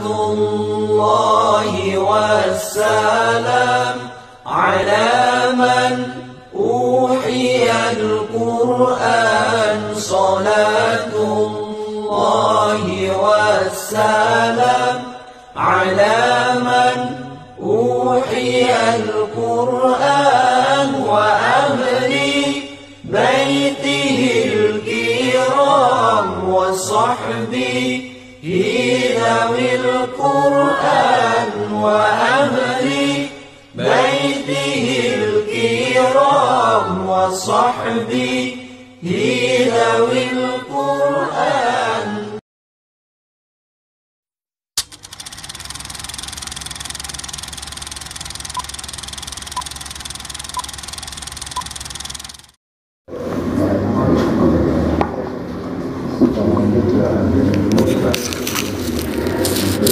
الله والسلام على من أوحي القرآن صلاة الله والسلام على من أوحي القرآن وأهل بيته الكرام وصحبه ذوي القرآن وأهل بيته الكرام وصحبه ذوي القرآن.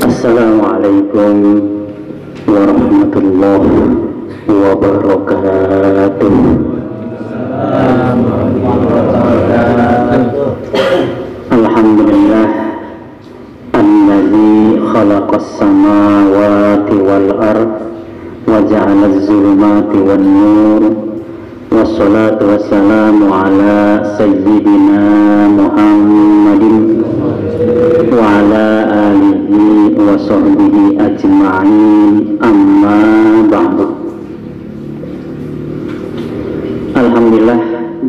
Assalamualaikum warahmatullahi wabarakatuh. Alhamdulillah allazi khalaqas samawati wal ard wa ja'ala az-zulumati wan nur wassalatu wassalamu ala sayyidina Muhammadin wa ala alihi wa sahbihi ajma'in, amma ba'du. Alhamdulillah,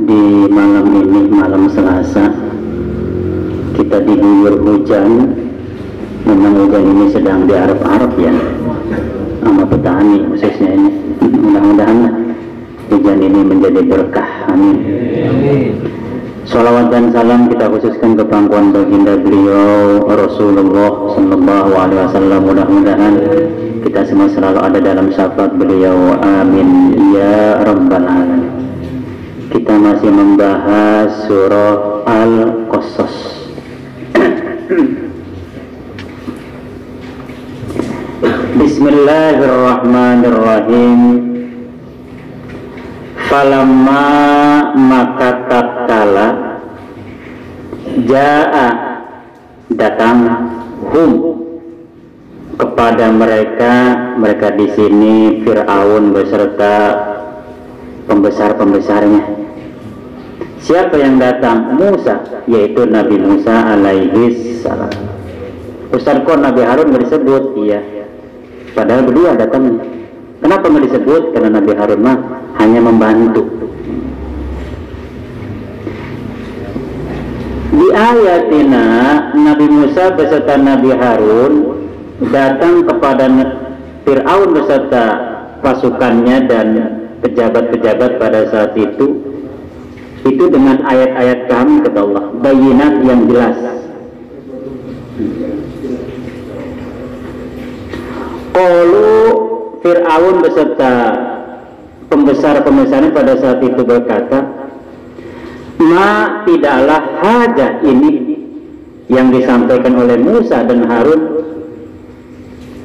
di malam ini, malam Selasa, kita diguyur hujan. Memang hujan ini sedang diarep-arep ya, sama petani khususnya ini. Mudah-mudahan hujan ini menjadi berkah, amin. Salawat dan salam kita khususkan ke pangkuan baginda beliau Rasulullah Sallallahu Alaihi Wasallam. Mudah-mudahan kita semua selalu ada dalam syafaat beliau, amin ya rabbal alamin. Kita masih membahas surah Al-Qasas. Bismillahirrahmanirrahim. Falamma maka tatkala jaa datang kepada mereka di sini Fir'aun beserta pembesar-pembesarnya. Siapa yang datang? Musa, yaitu Nabi Musa alaihi salam. Ustaz, kok Nabi Harun nggak disebut? Iya, padahal berdua datangnya. Kenapa nggak disebut? Karena Nabi Harun mah hanya membantu. Di ayatina Nabi Musa beserta Nabi Harun datang kepada Fir'aun beserta pasukannya dan pejabat-pejabat pada saat itu dengan ayat-ayat kami kata Allah, bayinat yang jelas. Qalu Fir'aun beserta pembesar-pembesarnya pada saat itu berkata, ma tidaklah hajat ini yang disampaikan oleh Musa dan Harun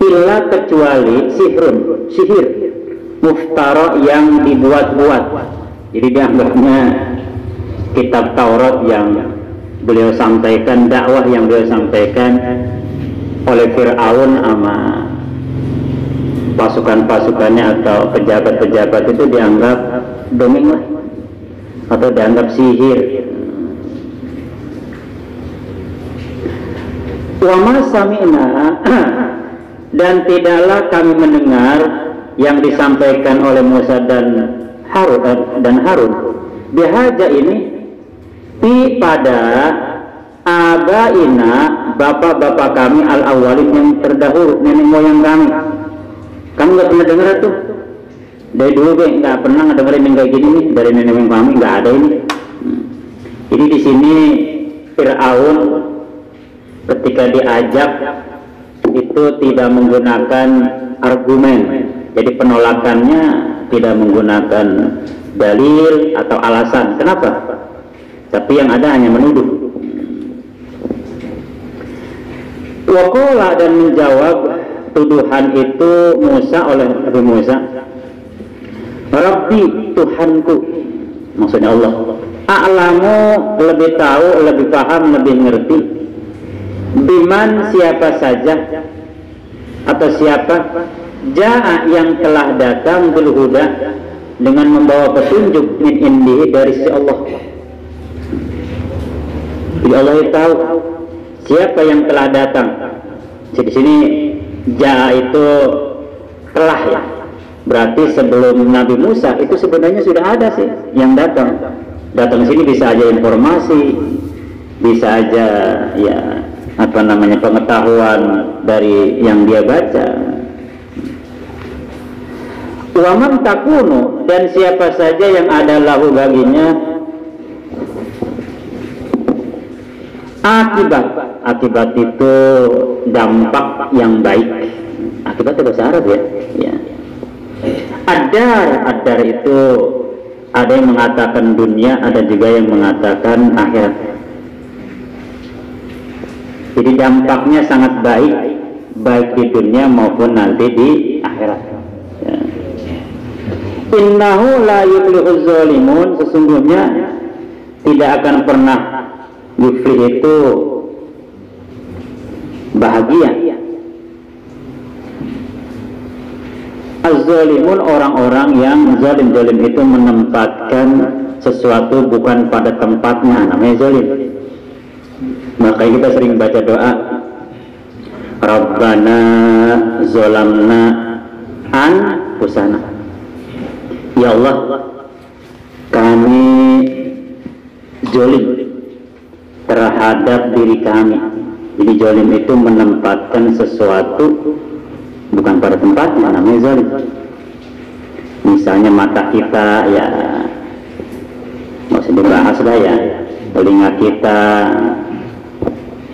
illa kecuali sihir muftara yang dibuat-buat. Jadi dianggapnya kitab Taurat yang beliau sampaikan, dakwah yang beliau sampaikan oleh Fir'aun sama pasukan-pasukannya atau pejabat-pejabat itu dianggap dongeng lah, atau dianggap sihir. Wa ma sami'na dan tidaklah kami mendengar yang disampaikan oleh Musa dan Harun bihaja ini pada abaina, bapak-bapak kami al-awwalin yang terdahulu, nenek moyang kami. Kamu nggak pernah dengar tuh dari dulu, nggak pernah dengerin yang kayak gini nih dari nenek moyang kami, nggak ada ini. Jadi di sini Fir'aun ketika diajak itu tidak menggunakan argumen, jadi penolakannya tidak menggunakan dalil atau alasan. Kenapa? Tapi yang ada hanya menuduh. Waqala, dan menjawab tuduhan itu Musa oleh Nabi Musa, Rabbi, Tuhanku, maksudnya Allah, a'lamu, lebih tahu, lebih paham, lebih ngerti, biman, siapa saja, atau siapa jaa yang telah datang bil huda dengan membawa petunjuk min indihi dari sisi Allah. Jadi Allah tahu siapa yang telah datang. Jadi di sini jaa itu telah ya. Berarti sebelum Nabi Musa itu sebenarnya sudah ada sih yang datang. Datang sini bisa aja informasi, bisa aja ya apa namanya pengetahuan dari yang dia baca. Waman takunu, dan siapa saja yang ada lahu baginya akibat itu dampak yang baik. Akibat itu bahasa Arab ya. Adar itu ada yang mengatakan dunia, ada juga yang mengatakan akhirat. Jadi dampaknya sangat baik, baik di dunia maupun nanti di akhirat. Ya. Innahu la yuflihuz zalimun, sesungguhnya tidak akan pernah yuflih itu bahagia. Az-zalimun orang-orang yang zalim itu menempatkan sesuatu bukan pada tempatnya, namanya zalim. Maka kita sering baca doa Rabbana zolamna anfusana, ya Allah kami zalim terhadap diri kami. Jadi zalim itu menempatkan sesuatu bukan pada tempatnya, namanya zalim. Misalnya mata kita ya nggak usah dibahas lah ya, telinga kita,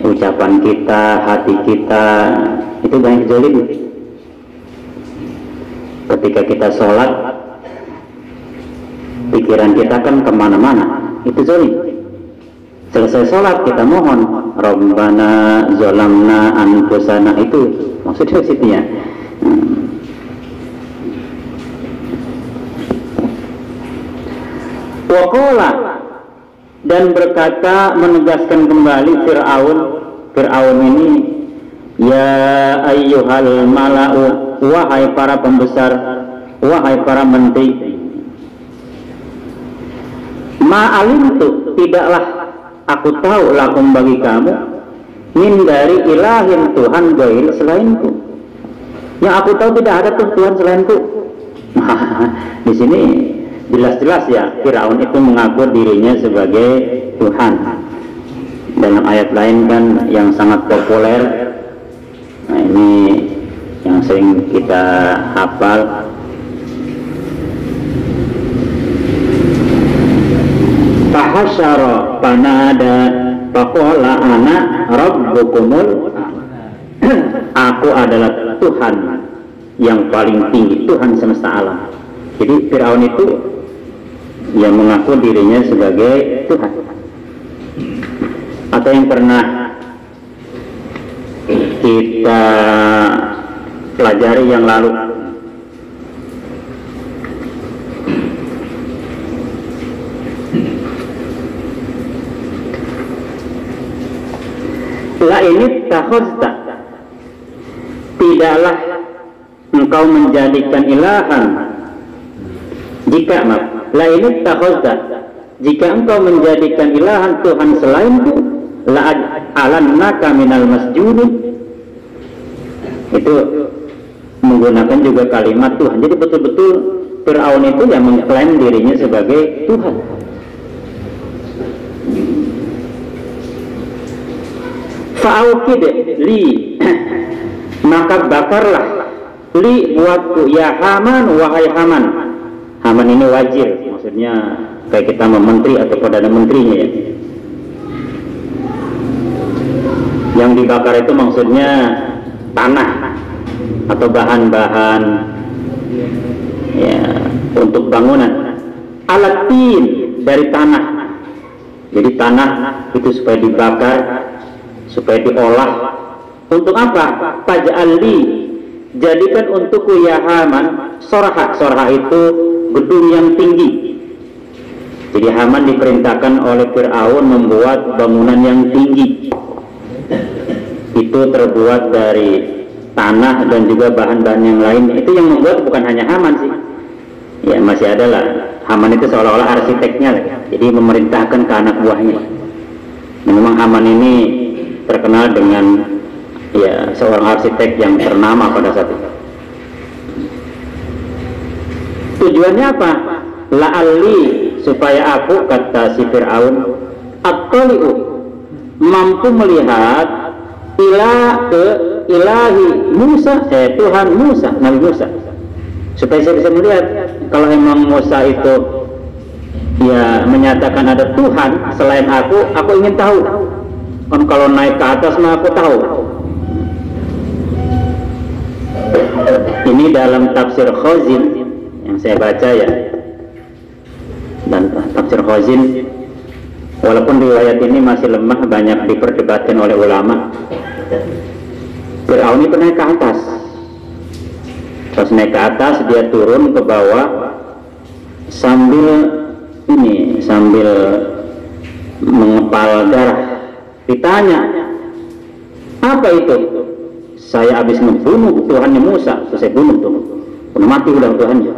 ucapan kita, hati kita, itu banyak zalim. Ketika kita sholat, pikiran kita kan kemana-mana, itu zalim. Selesai sholat kita mohon Rabbana zolamna anfusana, itu maksudnya situ ya. Waqala, dan berkata menegaskan kembali Fir'aun ini, ya ayyuhal mala'u, wahai para pembesar, wahai para menteri, ma'alimtu, tidaklah aku tahu lakum bagi kamu min dari ilahin Tuhan gair selainku. Yang aku tahu tidak ada Tuhan selainku. Di sini jelas-jelas ya Firaun itu mengaku dirinya sebagai Tuhan. Dalam ayat lain kan yang sangat populer, nah ini yang sering kita hafal, fahasyara panada faqala ana rabbukumul, aku adalah Tuhan yang paling tinggi, Tuhan semesta alam. Jadi Firaun itu yang mengaku dirinya sebagai Tuhan. Atau yang pernah kita pelajari yang lalu, la ini takhazta, tidaklah engkau menjadikan ilahan, jika la ini takhazta, jika engkau menjadikan ilahan Tuhan selainku, la alannaka minal masjudin, itu menggunakan juga kalimat Tuhan. Jadi betul-betul Fir'aun itu yang mengklaim dirinya sebagai Tuhan. Fa'aukid li, maka bakarlah li buatku ya Haman, wahai Haman. Haman ini wajir, maksudnya kayak kita menteri atau perdana menterinya ya. Yang dibakar itu maksudnya tanah atau bahan-bahan ya untuk bangunan. Alatin, dari tanah. Jadi tanah itu supaya dibakar, supaya diolah. Untuk apa? Faj'alli, jadikan untukku ya Haman sorha. Sorha itu gedung yang tinggi. Jadi Haman diperintahkan oleh Fir'aun membuat bangunan yang tinggi. Itu terbuat dari tanah dan juga bahan-bahan yang lain. Itu yang membuat bukan hanya Haman sih, ya masih ada lah. Haman itu seolah-olah arsiteknya, jadi memerintahkan ke anak buahnya. Dan memang Haman ini terkenal dengan ya seorang arsitek yang ternama pada saat itu. Tujuannya apa? La'alli, supaya aku, kata si Fir'aun, at-tali'u, mampu melihat ke ilahi Musa, Tuhan Musa, Nabi Musa, supaya saya bisa melihat kalau emang Musa itu ya menyatakan ada Tuhan selain aku ingin tahu. Kan kalau naik ke atas mah aku tahu. Ini dalam tafsir Khazin yang saya baca ya, dan tafsir Khazin walaupun riwayat ini masih lemah, banyak diperdebatkan oleh ulama. Fir'aun itu naik ke atas, terus naik ke atas, dia turun ke bawah sambil mengepal darah. Ditanya, apa itu? Saya habis membunuh Tuhannya Musa, terus saya bunuh tuh, udah mati udah Tuhannya.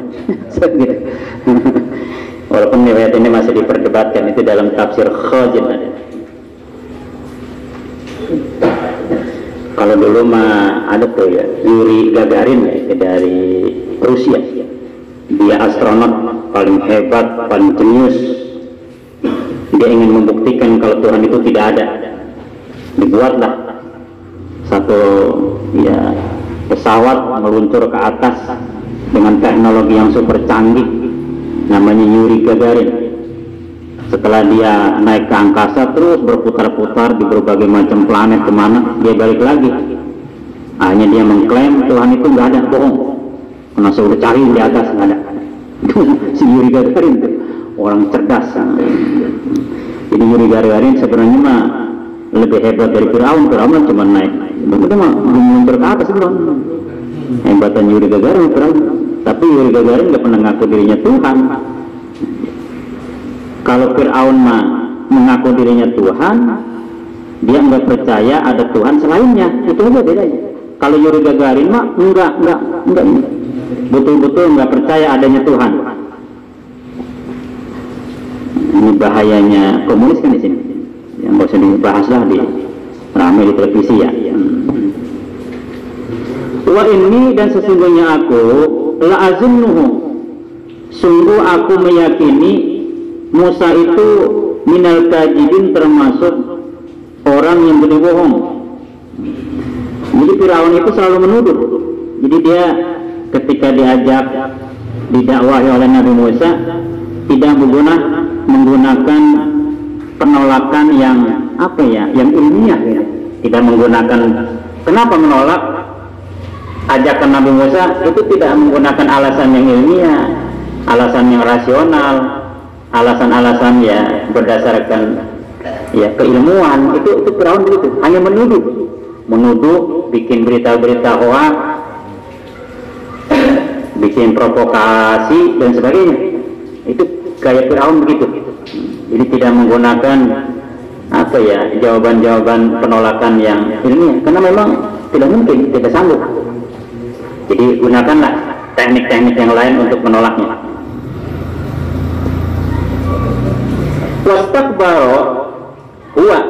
Walaupun riwayat ini masih diperdebatkan, itu dalam tafsir Khazin ada. Kalau dulu mah ada tuh ya, Yuri Gagarin ya, dari Rusia. Dia astronot paling hebat, paling jenius. Dia ingin membuktikan kalau Tuhan itu tidak ada. Dibuatlah satu ya pesawat meluncur ke atas dengan teknologi yang super canggih, namanya Yuri Gagarin. Setelah dia naik ke angkasa, terus berputar-putar di berbagai macam planet kemana, dia balik lagi. Akhirnya dia mengklaim Tuhan itu nggak ada, bohong. Karena saya udah cari di atas nggak ada. Si Yuri Gagarin itu orang cerdas. Jadi Yuri Gagarin sebenarnya mah lebih hebat dari Fir'aun. Fir'aun cuma naik, itu mah belum ke atas belum. Hebatan Yuri Gagarin Fir'aun. Tapi Yuri Gagarin nggak pernah ngaku dirinya Tuhan. Kalau Fir'aun mah mengaku dirinya Tuhan, dia nggak percaya ada Tuhan selainnya. Itu aja bedanya. Kalau Yuri Gagarin mah enggak betul-betul nggak percaya adanya Tuhan. Ini bahayanya komunis kan di sini. Yang nggak usah dibahas lah, ramai di televisi ya. Wa ini, dan sesungguhnya aku la azunnuhu, sungguh aku meyakini Musa itu minal kadzibin, termasuk orang yang berbohong. Jadi Firaun itu selalu menuduh. Jadi dia ketika diajak didakwahi oleh Nabi Musa tidak menggunakan penolakan yang apa ya, yang ilmiah ya. Tidak menggunakan, kenapa menolak ajakan Nabi Musa itu tidak menggunakan alasan yang ilmiah, alasan yang rasional, alasan-alasan ya berdasarkan ya keilmuan. Itu Firaun begitu, hanya menuduh, bikin berita-berita hoax, bikin provokasi dan sebagainya. Itu kayak Firaun begitu. Jadi tidak menggunakan apa ya, jawaban-jawaban penolakan yang ilmiah, karena memang tidak mungkin, tidak sanggup. Jadi gunakanlah teknik-teknik yang lain untuk menolaknya. Wastakbaro huwa,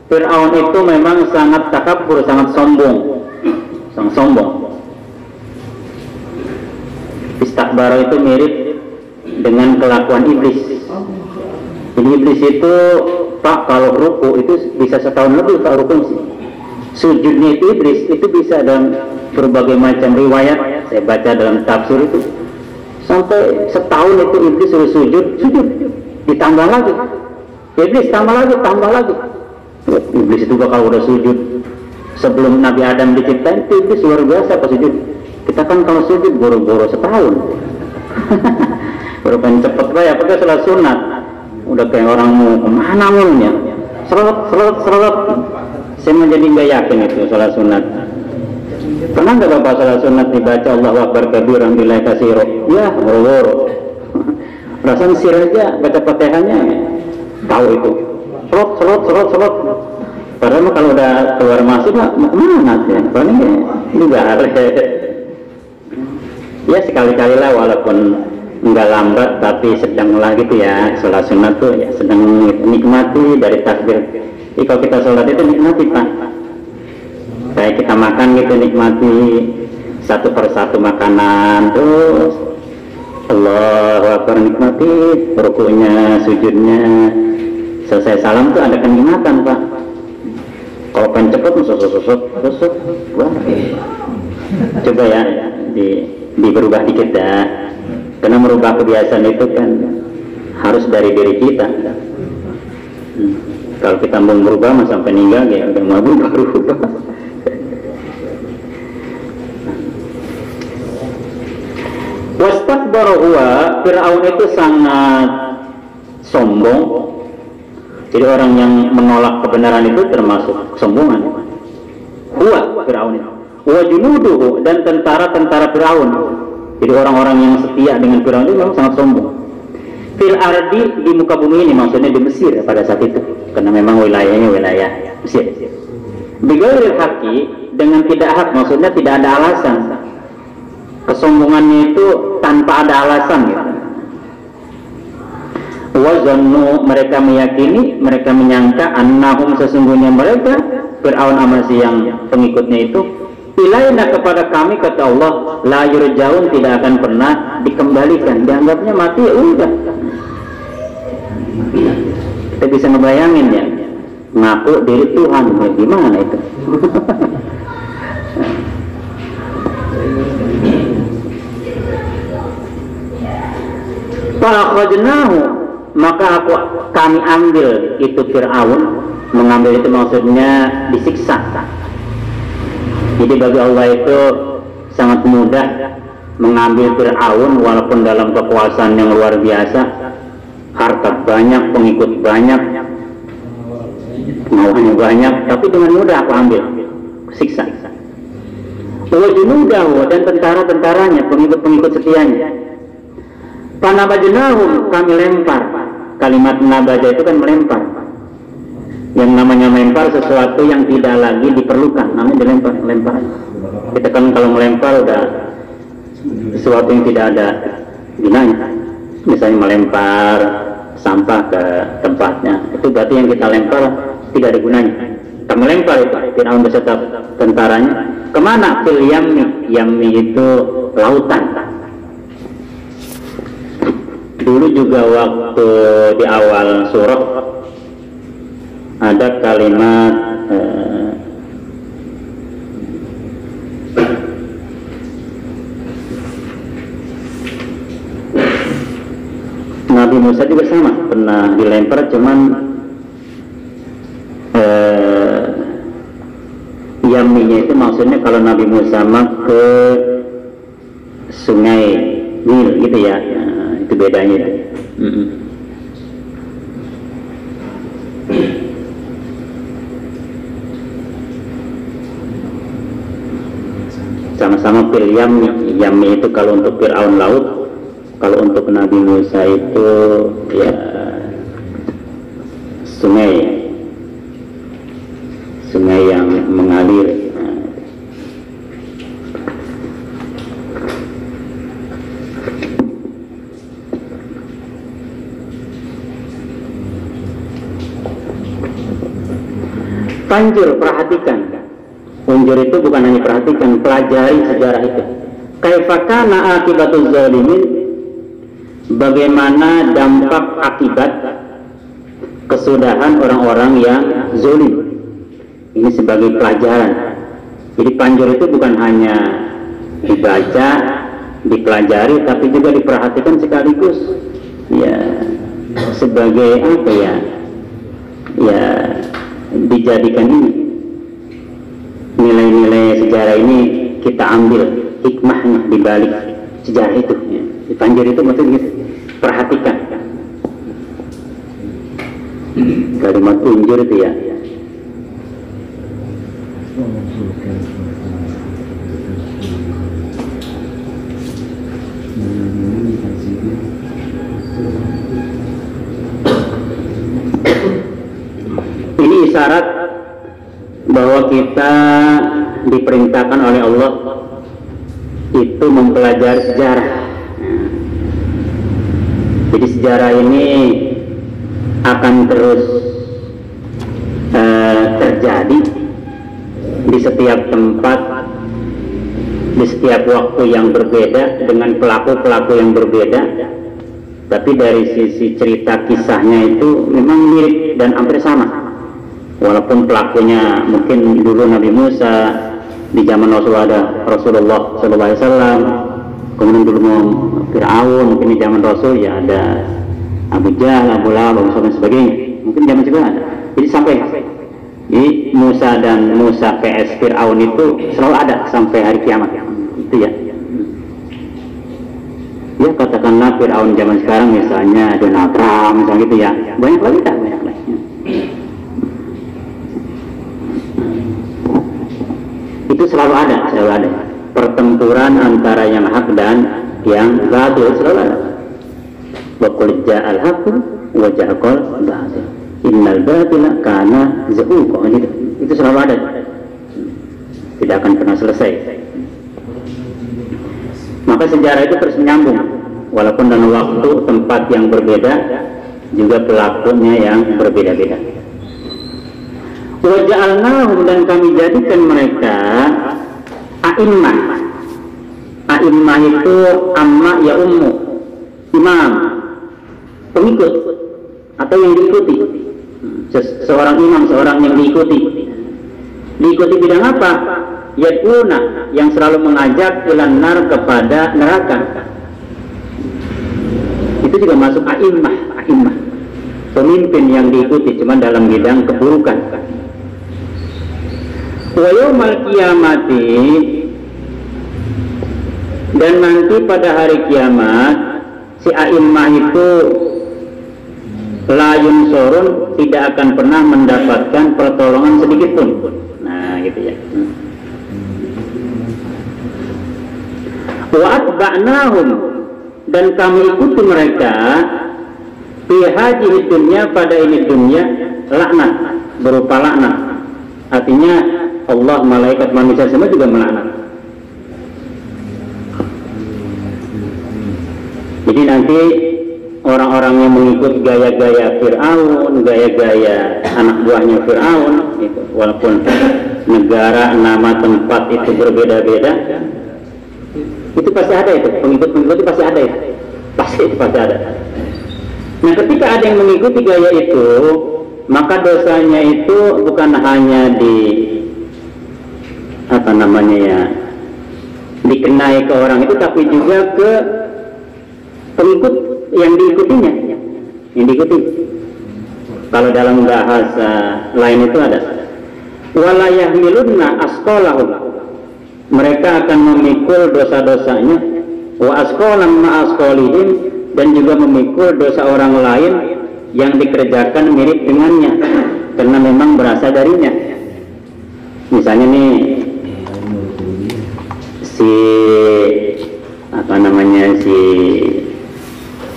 Fir'aun itu memang sangat takabur, sangat sombong. Istakbaro itu mirip dengan kelakuan iblis. Jadi iblis itu Pak, kalau ruku itu bisa setahun lebih Pak ruku sih. Sujudnya itu iblis itu bisa dalam berbagai macam riwayat, saya baca dalam tafsir itu sampai setahun itu iblis suruh sujud, ditambah lagi, iblis tambah lagi. Iblis itu kalau udah sujud sebelum Nabi Adam diciptain, itu iblis luar biasa pas sujud. Kita kan kalau sujud boro-boro setahun. Baru pengen cepet ya, pakai sholat sunat udah kayak orang mau kemana mulnya, serot. Saya menjadi nggak yakin itu sholat sunat. Pernah nggak Bapak sholat sunat dibaca Allahu Akbar kabiran billahi katsira? Ya, boro-boro. Perasaan sir aja baca Fatihahnya tahu itu. Serot. Padahal kalau udah keluar masuk mau kemana sih? Paling Enggak, ya sekali-kali lah, walaupun enggak lambat tapi sedanglah gitu ya. Sholat sunat tuh ya sedang nikmati dari takbir. Jadi kalau kita sholat itu nikmati Pak, kayak kita makan gitu, nikmati satu persatu makanan, terus Allahu Akbar, nikmati rukunya, sujudnya, selesai salam tuh ada kenikmatan Pak. Kalau pengen cepet susuk, wah. Coba ya berubah dikit dah, karena merubah kebiasaan itu kan harus dari diri kita. Kalau kita mau berubah mah sampai meninggal ya udah mau berubah. Wastakbara huwa, Fir'aun itu sangat sombong. Jadi orang yang menolak kebenaran itu termasuk kesombongan. Huwa, Fir'aun itu. Wa junuduhu, dan tentara-tentara Fir'aun. Jadi orang-orang yang setia dengan Fir'aun itu memang sangat sombong. Fil ardi, di muka bumi ini, maksudnya di Mesir pada saat itu, karena memang wilayahnya wilayah Mesir. Bighairil haqqi, dengan tidak hak, maksudnya tidak ada alasan. Kesombongannya itu tanpa ada alasan gitu. Wazannu, mereka meyakini, mereka menyangka annahum, sesungguhnya mereka Fir'aun amasi yang pengikutnya itu ilaina, kepada kami, kata Allah, la yurjaun, tidak akan pernah dikembalikan. Dianggapnya mati ya udah. Kita bisa ngebayangin ya, ngaku diri Tuhan, ya gimana itu? Fa'akhrajnahu, maka kami ambil itu Fir'aun. Mengambil itu maksudnya disiksa. Jadi bagi Allah itu sangat mudah mengambil Fir'aun, walaupun dalam kekuasaan yang luar biasa, harta banyak, pengikut banyak, mauannya banyak, tapi dengan mudah aku ambil, siksa. Wa junudahu, dan tentara-tentaranya, pengikut-pengikut setianya. Panabajnahum, kami lempar. Kalimat nabaja itu kan melempar. Yang namanya melempar sesuatu yang tidak lagi diperlukan, namanya dilempar, lempar. Kita kan kalau melempar udah sesuatu yang tidak ada gunanya. Misalnya melempar sampah ke tempatnya, itu berarti yang kita lempar tidak ada gunanya. Kita melempar itu, Fir'aun beserta tentaranya kemana? Fil yammi, yammi itu lautan. Dulu juga waktu di awal surah ada kalimat Nabi Musa juga sama, pernah dilempar, cuman yaminya itu maksudnya kalau Nabi Musa ke sungai Nil gitu ya. Itu bedanya itu. Sama-sama fil yammi. Yammi itu kalau untuk Fir'aun laut, kalau untuk Nabi Musa itu ya sungai yang mengalir. Panjur, perhatikan. Unjur itu bukan hanya perhatikan, pelajari sejarah itu. Kaifakana akibatul zalimin, bagaimana dampak akibat kesudahan orang-orang yang zalim. Ini sebagai pelajaran. Jadi panjur itu bukan hanya dibaca, dipelajari, tapi juga diperhatikan sekaligus. Ya, sebagai apa ya? Ya, dijadikan ini nilai-nilai sejarah ini kita ambil hikmahnya di balik sejarah itu ya. Di Panjur itu maksudnya gitu. Perhatikan kalimat unjur itu ya. Ini isyarat bahwa kita diperintahkan oleh Allah itu mempelajari sejarah. Jadi sejarah ini akan terus terjadi di setiap tempat, di setiap waktu yang berbeda, dengan pelaku-pelaku yang berbeda. Tapi dari sisi cerita kisahnya itu memang mirip dan hampir sama. Walaupun pelakunya mungkin dulu Nabi Musa, di zaman Rasulullah SAW, kemudian dulu Fir'aun, mungkin di zaman Rasul ya ada Abu Jahal, Abu Lahab, dan sebagainya. Mungkin zaman juga ada. Jadi sampai Musa dan Musa PS Fir'aun itu selalu ada sampai hari kiamat. Itu ya. Ya katakanlah Fir'aun zaman sekarang misalnya Donald Trump misalnya gitu ya. Banyak lagi tak? Banyak lagi. Itu selalu ada. Pertempuran antara yang hak dan yang batil selalu ada. Wa qul ja'al haqqu wa ja'al batil. Innal batila kana zahuqa. Itu selalu ada. Tidak akan pernah selesai. Maka sejarah itu terus menyambung. Walaupun dalam waktu, tempat yang berbeda, juga pelakunya yang berbeda-beda. Wa ja'alnahum, dan kami jadikan mereka a'immah. A'immah itu amma ya ummu, imam, pengikut atau yang diikuti. Seorang imam, seorang yang diikuti. Diikuti bidang apa? Yad'una, yang selalu mengajak ilan nar, kepada neraka. Itu juga masuk a'immah. Pemimpin yang diikuti cuma dalam bidang keburukan. Wa yaumal qiyamati, dan nanti pada hari kiamat si a'immah itu la yunsurun, tidak akan pernah mendapatkan pertolongan sedikit pun. Nah gitu ya. Wa atba'nahum, dan kami ikuti mereka fi hadhihi dunya, pada ini dunia, laknat, berupa laknat. Artinya Allah, malaikat, manusia semua juga melaknat. Jadi nanti orang-orang yang mengikut gaya-gaya Fir'aun, gaya-gaya anak buahnya Fir'aun, itu, walaupun negara, nama, tempat itu berbeda-beda, itu pasti ada itu, pengikut-pengikut itu pasti ada itu. Pasti ada. Nah ketika ada yang mengikuti gaya itu, maka dosanya itu bukan hanya dikenai ke orang itu, tapi juga ke pengikut yang diikutinya, yang diikuti. Kalau dalam bahasa lain itu ada wala yahmilunna asqalahum, mereka akan memikul dosa-dosanya, wa asqalam ma asqalihim, dan juga memikul dosa orang lain yang dikerjakan mirip dengannya karena memang berasal darinya. Misalnya nih si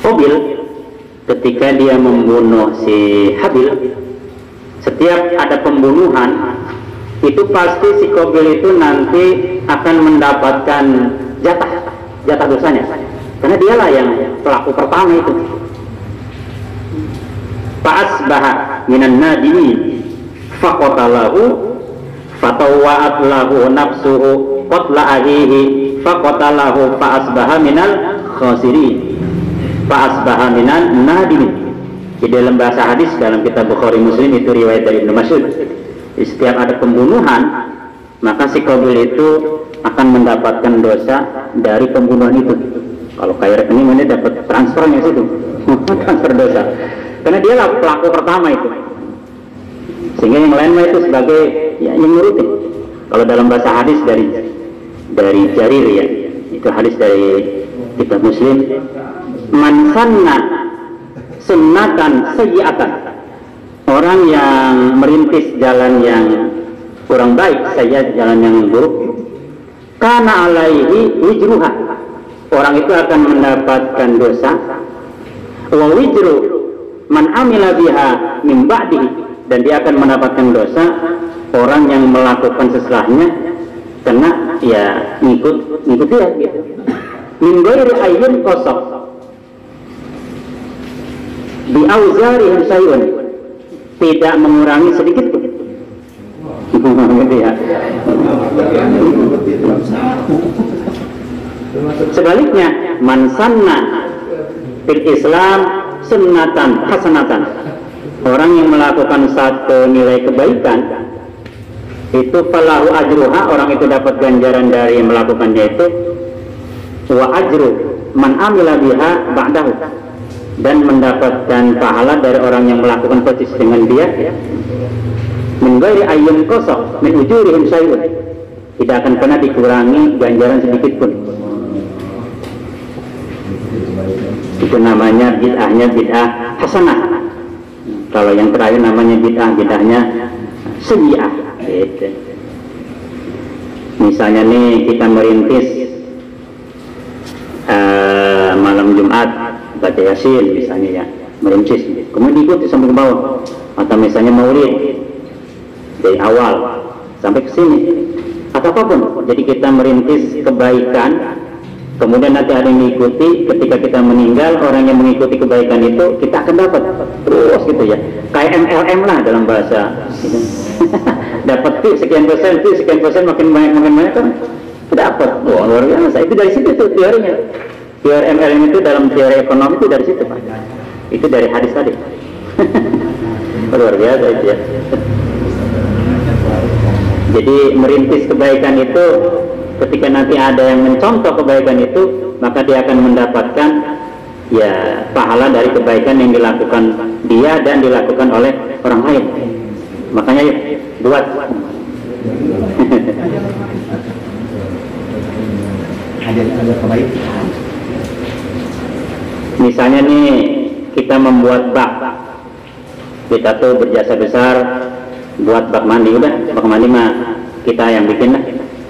Qabil, ketika dia membunuh si Habil, setiap ada pembunuhan itu pasti si Qabil itu nanti akan mendapatkan jatah dosanya, karena dialah yang pelaku pertama itu. Fa'asbaha minan nadimin faqatalahu fatawa'at lahu nafsuhu qatla ahihi faqatalahu fa'asbaha minal khasirin, fa'asbaha minan nadimin. Di dalam bahasa hadis dalam kitab Bukhari Muslim itu riwayat dari Ibnu Mas'ud, setiap ada pembunuhan maka si Qabil itu akan mendapatkan dosa dari pembunuhan itu. Kalau kayak rekening ini dapat transfernya situ, transfer dosa, karena dia lah pelaku pertama itu. Sehingga yang lain itu sebagai ya, yang nurutin. Kalau dalam bahasa hadis dari Jarir ya, itu hadis dari kitab Muslim, man sanna sunnatan sayyi'atan, orang yang merintis jalan yang kurang baik, jalan yang buruk, kana alaihi wijruha, orang itu akan mendapatkan dosa, wa wijru man amila biha min ba'dihi, dan dia akan mendapatkan dosa orang yang melakukan setelahnya, karena ya ngikut dia gitu. Min ghairi ayyin qasab bi auzarihim syai'un, tidak mengurangi sedikit pun. Gitu ya. Sebaliknya, man sanna fil Islam sunnatan hasanatan, orang yang melakukan satu nilai kebaikan itu falahu ajruha, orang itu dapat ganjaran dari melakukannya itu, wa ajru man amila biha ba'dahu, dan mendapatkan pahala dari orang yang melakukan persis dengan dia, min ghairi ayyin qasab min ujurihim syai'un, tidak akan pernah dikurangi ganjaran sedikit pun. Itu namanya bid'ahnya bid'ah hasanah. Kalau yang terakhir namanya bid'ahnya sayyi'ah. Gitu. Misalnya nih kita merintis malam Jumat baca Yasin misalnya ya, merintis, kemudian diikuti sampai ke bawah, atau misalnya maulid dari awal sampai ke sini, atau apapun. Jadi kita merintis kebaikan, kemudian nanti ada yang mengikuti. Ketika kita meninggal, orang yang mengikuti kebaikan itu kita akan dapat terus gitu ya, kayak MLM lah dalam bahasa gitu. Dapat sekian persen, makin banyak kan dapat. Wah, luar biasa. Itu dari situ tuh teorinya. Teori MLM itu dalam teori ekonomi itu dari situ Pak. Itu dari hadis tadi. Luar biasa itu ya. Jadi merintis kebaikan itu, ketika nanti ada yang mencontoh kebaikan itu, maka dia akan mendapatkan ya pahala dari kebaikan yang dilakukan dia dan dilakukan oleh orang lain. Makanya yuk buat. Ada kebaikan. Misalnya nih kita membuat bak, kita tuh berjasa besar buat bak mandi. Udah, bak mandi mah kita yang bikin lah,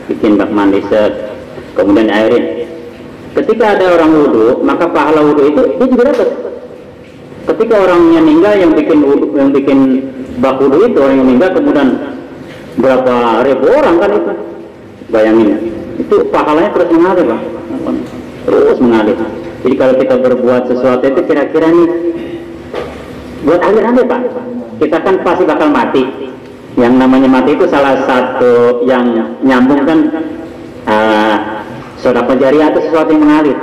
bikin bak mandi set, kemudian airin. Ketika ada orang wudhu, maka pahala wudhu itu dia juga dapat. Ketika orangnya meninggal, yang bikin bak wudhu itu orang yang meninggal, kemudian berapa ribu orang kan itu, bayangin itu pahalanya terus mengalir Pak, terus mengalir. Jadi kalau kita berbuat sesuatu itu kira-kira nih buat alir-alir Pak, kita kan pasti bakal mati. Yang namanya mati itu salah satu yang nyambung kan sedekah jariah atau sesuatu yang mengalir.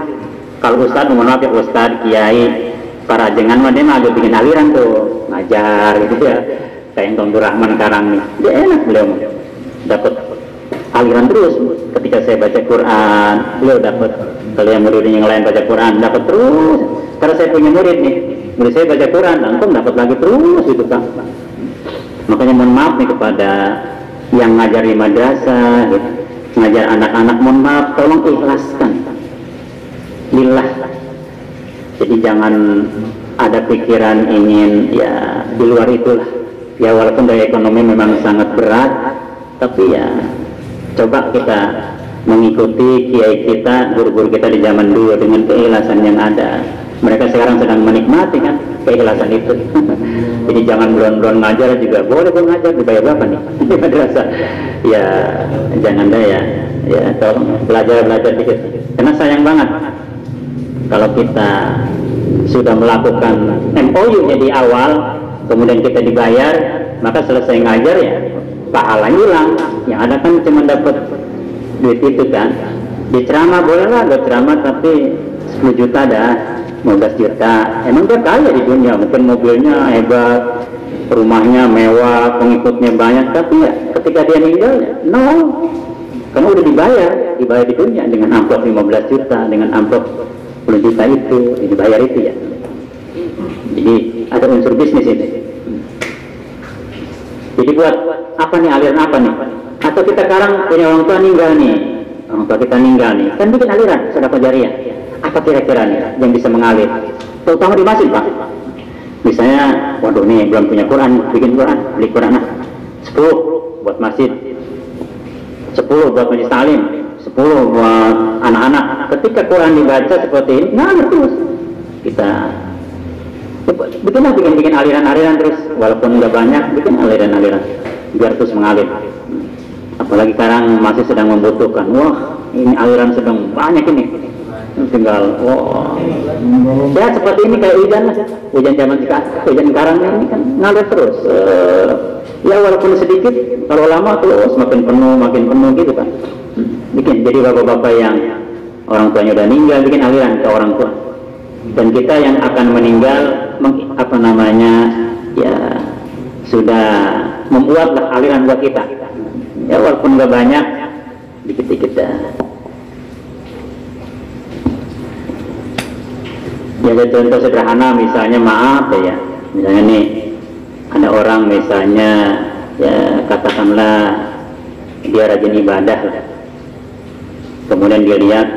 Kalau Ustadz, mohon maaf ya Ustadz, Kiai, para jengan mah dia mah agak bikin aliran tuh, ngajar gitu ya. Kayak Tonggur Rahman Karang nih, dia enak beliau dapat aliran terus. Ketika saya baca Quran, beliau dapat. Kalau yang murid yang lain baca Quran, dapat terus. Karena saya punya murid nih, murid saya baca Quran, langsung dapat lagi terus gitu Kang. Makanya mohon maaf nih kepada yang ngajar di madrasah, gitu, ngajar anak-anak, mohon maaf, tolong ikhlaskan lillah. Jadi jangan ada pikiran ingin ya di luar itulah. Ya walaupun dari ekonomi memang sangat berat, tapi ya coba kita mengikuti kiai kita, guru-guru kita di zaman dulu dengan keikhlasan yang ada. Mereka sekarang sedang menikmati kan keikhlasan itu. Jadi jangan bulan-bulan ngajar juga boleh ngajar, dibayar berapa nih di madrasah? Ya jangan deh ya tolong belajar dikit. Karena sayang banget kalau kita sudah melakukan MOU-nya di awal, kemudian kita dibayar, maka selesai ngajar ya pahala hilang. Yang ada kan cuma dapat duit itu kan. Di ceramah boleh lah, gak ceramah tapi 10 juta dah, 15 juta. Emang dia kaya di dunia, mungkin mobilnya hebat, rumahnya mewah, pengikutnya banyak, tapi ya ketika dia meninggal ya nol. Karena udah dibayar di dunia dengan amplop 15 juta, dengan amplop 10 juta itu dibayar itu ya. Jadi ada unsur bisnis ini. Jadi buat apa nih, aliran apa nih? Atau kita sekarang punya orang tua meninggal nih, kan bikin aliran sedekah jariah. Apa kira-kira nih yang bisa mengalir? Terutama di masjid Pak. Misalnya, waduh nih belum punya Quran, bikin Quran, beli Quran 10 buat masjid, 10 buat majelis taklim, 10 buat anak-anak. Ketika Quran dibaca seperti ini, ngalir terus. Kita bikin aliran-aliran terus, walaupun nggak banyak, bikin aliran-aliran biar terus mengalir. Apa apalagi sekarang masih sedang membutuhkan. Wah, ini aliran sedang banyak ini, tinggal wah ya seperti ini kayak hujan lah, hujan zaman sekarang, hujan sekarang ini kan ngalir terus. Ya walaupun sedikit, kalau lama terus makin penuh gitu kan. Bikin jadi bapak-bapak yang orang tuanya udah meninggal bikin aliran ke orang tua, dan kita yang akan meninggal apa namanya ya sudah membuatlah aliran buat kita ya, walaupun nggak banyak, dikit-dikit dah. Ya contoh sederhana misalnya, maaf ya, misalnya nih ada orang misalnya ya katakanlah dia rajin ibadah lah, kemudian dia lihat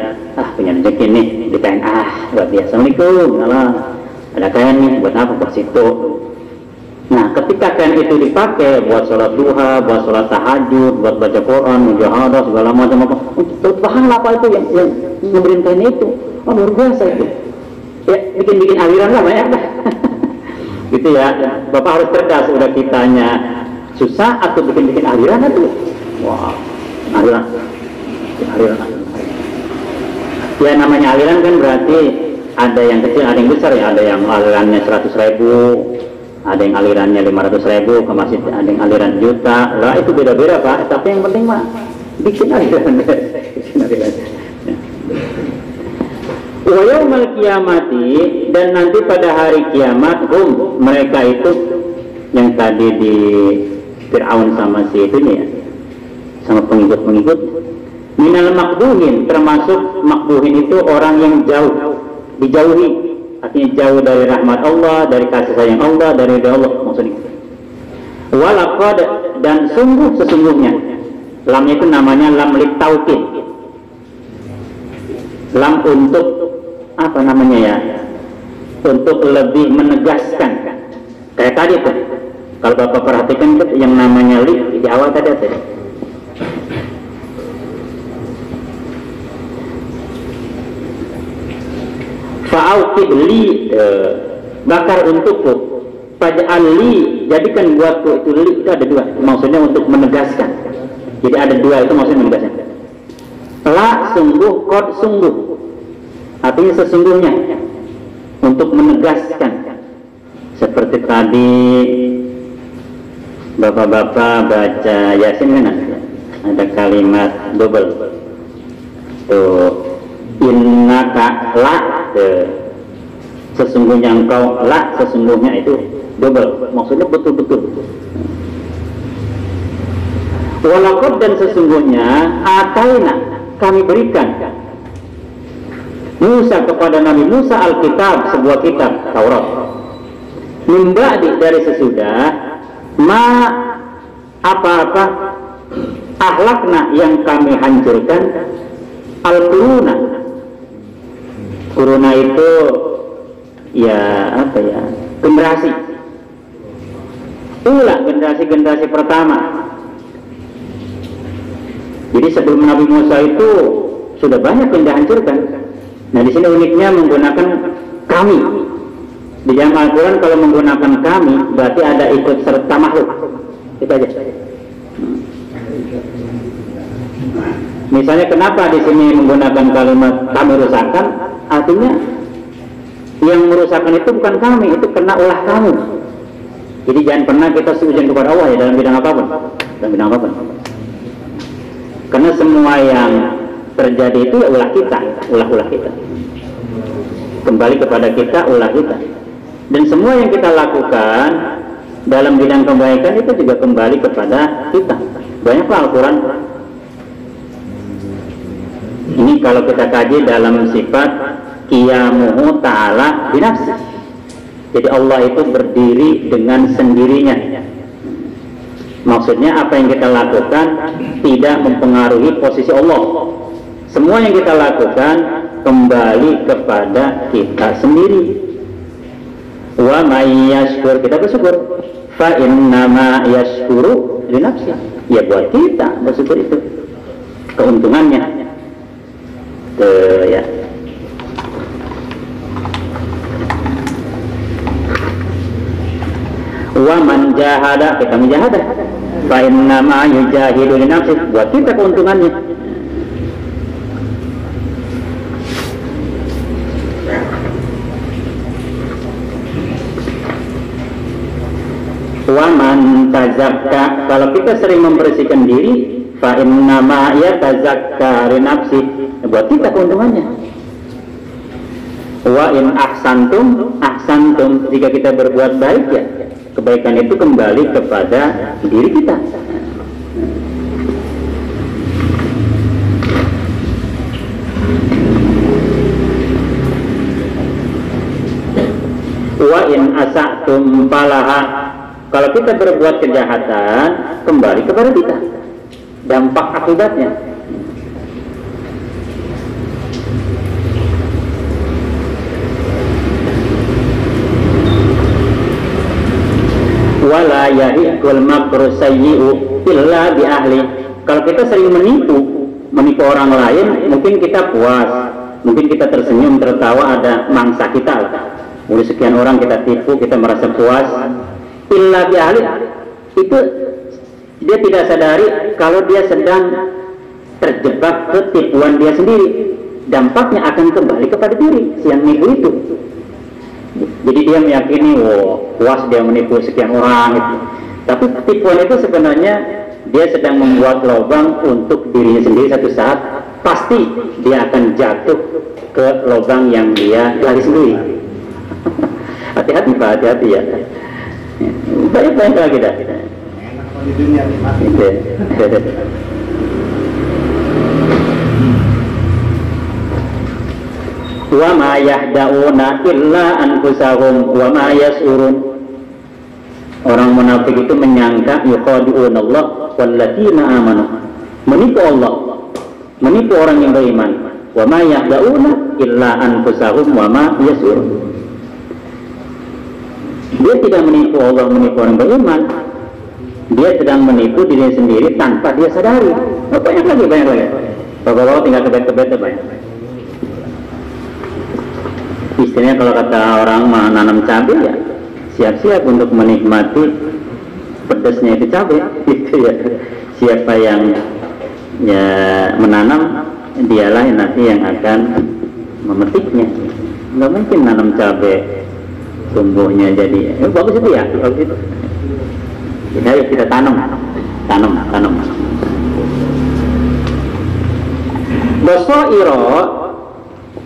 punya rezeki nih di kain, buat dia, assalamualaikum, ada kain nih buat apa, buat situ. Nah ketika kain itu dipakai buat sholat duha, buat sholat tahajud, buat baca Quran, mujahadah, segala macam apa, untuk pahala apa itu yang memberi kain itu, luar biasa itu ya, bikin aliran lah banyak dah. Gitu ya, Bapak harus cerdas, udah kitanya susah atau bikin aliran itu. Wah, aliran. Ya namanya aliran kan berarti ada yang kecil, ada yang besar ya, ada yang alirannya 100.000, ada yang alirannya 500.000, ke masjid ada yang aliran juta, lah itu beda-beda Pak, tapi yang penting mah bikin aliran. Wa yaumal qiyamati, dan nanti pada hari kiamat mereka itu yang tadi di Fir'aun sama si itu ya, sama pengikut-pengikut, minal makbuhin, termasuk makbuhin itu orang yang jauh, dijauhi, artinya jauh dari rahmat Allah, dari kasih sayang Allah, dari ridha Allah maksudnya. Walaqad, dan sesungguhnya, lam itu namanya lam litauqid, lam untuk apa namanya ya, untuk lebih menegaskan. Kayak tadi tuh, kalau Bapak perhatikan itu yang namanya li di awal tadi ada. Fa'auqid li, bakar untukku, faj'al li, jadikan buatku. Itu li itu ada dua, maksudnya untuk menegaskan. Jadi ada dua, itu maksudnya menegaskan. La sungguh, qad sungguh, artinya sesungguhnya, untuk menegaskan. Seperti tadi bapak-bapak baca Yasin kan ada kalimat double tuh, innaka la, sesungguhnya engkau, la sesungguhnya, itu double, maksudnya betul-betul. Walaqad, dan sesungguhnya ataina, kami berikan Musa kepada Nabi Musa Alkitab, sebuah kitab Taurat, mimba'di, dari sesudah, ma apa-apa, ahlakna, yang kami hancurkan, al-quruna, kuruna itu ya apa ya, generasi generasi pertama. Jadi sebelum Nabi Musa itu sudah banyak yang dihancurkan. Nah di sini uniknya menggunakan kami. Di dalam Al-Quran kalau menggunakan kami berarti ada ikut serta makhluk. Itu aja. Misalnya kenapa di sini menggunakan kalimat kami rusakkan? Artinya yang merusakkan itu bukan kami, itu kena ulah kamu. Jadi jangan pernah kita seujung kepada Allah ya, dalam bidang apapun. Karena semua yang terjadi itu ya ulah kita, ulah kita. Kembali kepada kita, ulah kita. Dan semua yang kita lakukan dalam bidang kebaikan itu juga kembali kepada kita. Banyaklah Al-Quran. Ini kalau kita kaji dalam sifat qiyamuhu ta'ala binafsi. Jadi Allah itu berdiri dengan sendirinya. Maksudnya apa yang kita lakukan tidak mempengaruhi posisi Allah. Semua yang kita lakukan kembali kepada kita sendiri. Wa may yashkur, kita bersyukur, fa innama yashkuru li nafsi, ya buat kita bersyukur, itu keuntungannya. Ya. Wa man jahada, kita mujahadah. fa inna ma yujahidu li nafsi, buat kita keuntungannya. Wa man tazakka, kalau kita sering membersihkan diri, fa inna ma yatazakka li nafsi, buat kita keuntungannya. Wa in ahsantum ahsantum, jika kita berbuat baik ya kebaikan itu kembali kepada diri kita. Wa in asatum falaha, kalau kita berbuat kejahatan kembali kepada kita, dampak akibatnya. Wala yahiqul makru sayyi'u illa bi ahli, kalau kita sering menipu orang lain, mungkin kita puas, mungkin kita tersenyum, tertawa, ada mangsa kita lah. Udah sekian orang kita tipu, kita merasa puas. Illa bi ahli, itu dia tidak sadari kalau dia sedang terjebak ke tipuan dia sendiri. Dampaknya akan kembali kepada diri si yang nipu itu. Jadi dia meyakini, puas dia menipu sekian orang itu. Tapi tipuan itu sebenarnya dia sedang membuat lubang untuk dirinya sendiri. Satu saat pasti dia akan jatuh ke lubang yang dia gali sendiri. Hati-hati Pak, hati-hati ya. Baik-baik kalau kita. Enak di dunia mati. Wa ma yahda'una illa anfusahum wa ma yas'urun. Orang munafik itu menyangka yukhadi'una Allah walladzina amanu, menipu Allah, menipu orang yang beriman. Wa ma yahda'una illa anfusahum wa ma yas'urun. Dia tidak menipu Allah, menipu orang beriman. Dia sedang menipu diri sendiri tanpa dia sadari. Banyak lagi. Bapak-bapak tinggal kebet-kebet banyak. Istilahnya kalau kata orang menanam cabai ya siap-siap untuk menikmati pedasnya itu cabai gitu ya. Siapa yang ya menanam, dialah yang nanti yang akan memetiknya. Nggak mungkin nanam cabai tumbuhnya jadi bagus itu ya, bagus itu. Kita tanam.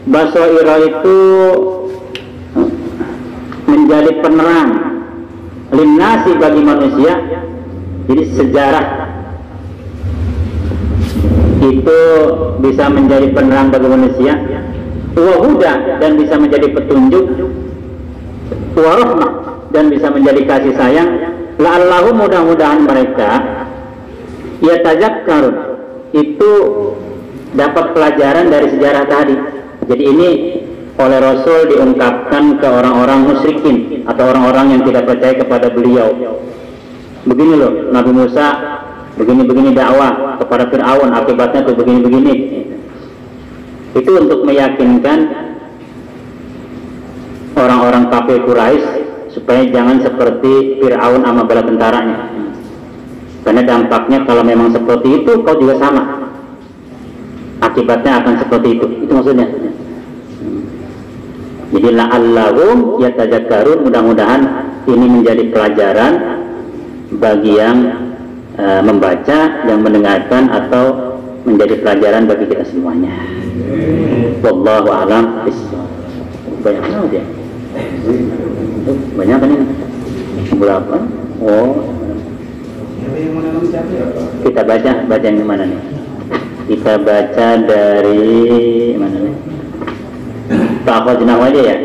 Basoiro itu menjadi penerang linnasi bagi manusia. Jadi sejarah itu bisa menjadi penerang bagi manusia, wahuda, dan bisa menjadi petunjuk, warahmah, dan bisa menjadi kasih sayang. La'allahu, mudah-mudahan mereka yatazakkarun, itu dapat pelajaran dari sejarah tadi. Jadi ini oleh Rasul diungkapkan ke orang-orang musyrikin atau orang-orang yang tidak percaya kepada beliau. Begini loh, Nabi Musa begini-begini dakwah kepada Fir'aun, akibatnya tuh begini-begini. Itu untuk meyakinkan orang-orang kafir Quraisy supaya jangan seperti Fir'aun sama bala tentaranya. Karena dampaknya kalau memang seperti itu, kau juga sama. Akibatnya akan seperti itu. Itu maksudnya. Jadi la'allahum yatadzakkarun, mudah-mudahan ini menjadi pelajaran bagi yang membaca, yang mendengarkan, atau menjadi pelajaran bagi kita semuanya. Wallahu a'lam bishawab. Banyak banget ya. Banyak kan ini? Berapa? Oh. Kita baca yang mana nih? Kita baca dari mana nih? Fa'akhadnahu aja ya.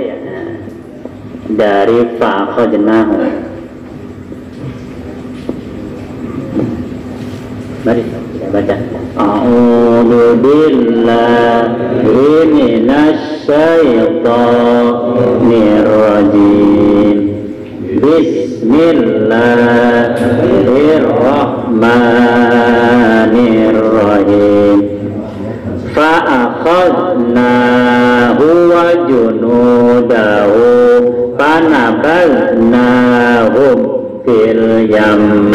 Dari fa'akhadnahu. Mari kita baca. A'udzu billahi minasy syaithanir rajim. Bismillahirrahmanirrahim. Fa'akhadnahu wa junudahu fanabadnahum fil yam.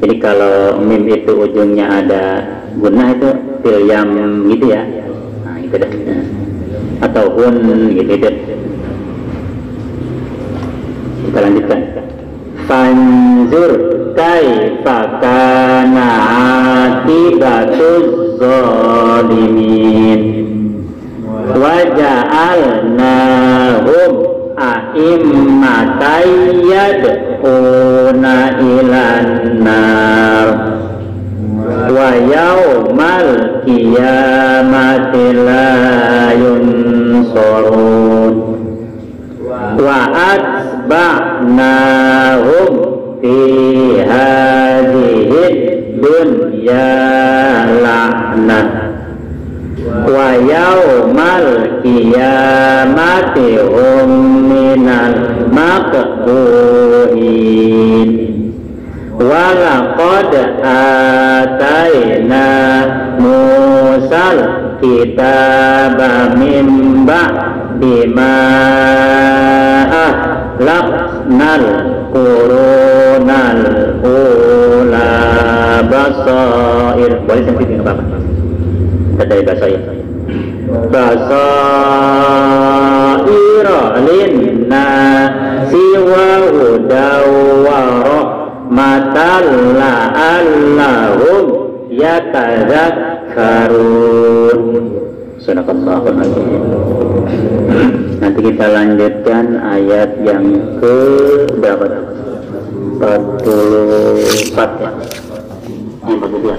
Jadi kalau mim itu ujungnya ada gunnah itu tilyam gitu ya. Nah itu dah. Atau hun gitu deh. Kita lanjutkan. Fanzur kaifa kana akibatuz zalimin wa ja'alnahum a'immatan yad'una ilan nar wa yaumal qiyamati la yunsarun wa atba'nahum fi hadhihi dunya la'nah wa yaumal qiyamati hum minal maqbuhin wa laqad atayna Musal kitaba min ba'di ma ahlaknal qurunal ula basair. Boleh sampai nggak apa-apa. Dari basair. Basaira linnasi wa hudaw wa rahmatan la'allahum yatadzakkarun. Sadaqallahul azim. Nanti kita lanjutkan ayat yang ke berapa? 44 ya. Yang 42.